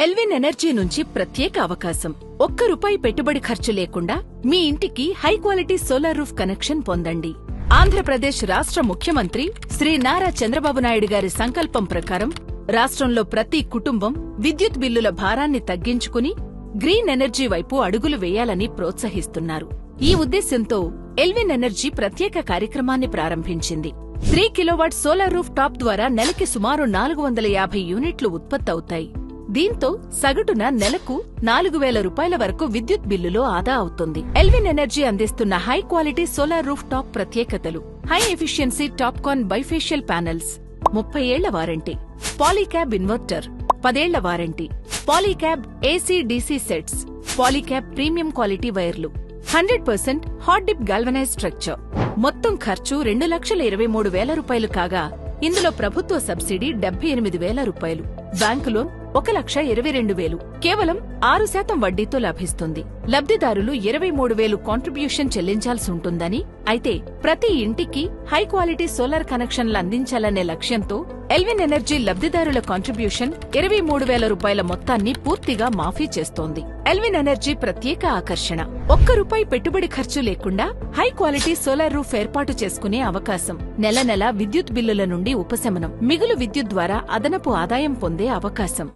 ఎల్విన్ energy నుంచి ప్రత్యేక అవకాశం. ₹1 పెట్టుబడి ఖర్చు లేకుండా మీ ఇంటికి high quality solar roof connection పొందండి. ఆంధ్రప్రదేశ్ రాష్ట్ర ముఖ్యమంత్రి శ్రీ నారా చంద్రబాబు నాయుడు గారి సంకల్పం ప్రకారం రాష్ట్రంలో ప్రతి కుటుంబం విద్యుత్ బిల్లుల భారాన్ని తగ్గించుకుని గ్రీన్ ఎనర్జీ వైపు అడుగులు వేయాలని ప్రోత్సహిస్తున్నారు. ఈ ఉద్దేశ్యంతో ఎల్విన్ ఎనర్జీ ప్రత్యేక కార్యక్రమాన్ని ప్రారంభించింది. 3 కిలోవాట్ సోలార్ రూఫ్ టాప్ ద్వారా నెలకి సుమారు 450 యూనిట్లు ఉత్పత్తవుతాయి. దీంతో సగటున నెలకు ₹4000 వరకు విద్యుత్ బిల్లులో ఆదా అవుతుంది. ఎల్విన్ ఎనర్జీ అందిస్తున్న high quality solar rooftop ప్రత్యేకతలు: high efficiency TOPCon bifacial panels, 30 ఏళ్ల వారంటీ, పాలీక్యాబ్ ఇన్వర్టర్, 10 ఏళ్ల warranty, Polycab AC DC sets, Polycab premium quality వైర్లు, 100% హాట్ డిప్ గాల్వనైజ్ స్ట్రక్చర్. మొత్తం ఖర్చు ₹2,23,000 కాగా ఇందులో ప్రభుత్వ సబ్సిడీ ₹78,000, బ్యాంకు లోన్ ₹1,22,000 కేవలం 6% వడ్డీతో లభిస్తుంది. లబ్ధిదారులు 23,000 కాంట్రిబ్యూషన్ చెల్లించాల్సి ఉంటుందని, అయితే ప్రతి ఇంటికి హై క్వాలిటీ సోలార్ కనెక్షన్లు అందించాలనే లక్ష్యంతో ఎల్విన్ ఎనర్జీ లబ్ధిదారుల కాంట్రిబ్యూషన్ ₹23,000 మొత్తాన్ని పూర్తిగా మాఫీ చేస్తోంది. ఎల్విన్ ఎనర్జీ ప్రత్యేక ఆకర్షణ: ₹1 పెట్టుబడి ఖర్చు లేకుండా హై క్వాలిటీ సోలార్ రూఫ్ ఏర్పాటు చేసుకునే అవకాశం, నెల నెలా విద్యుత్ బిల్లుల నుండి ఉపశమనం, మిగులు విద్యుత్ ద్వారా అదనపు ఆదాయం పొందే అవకాశం.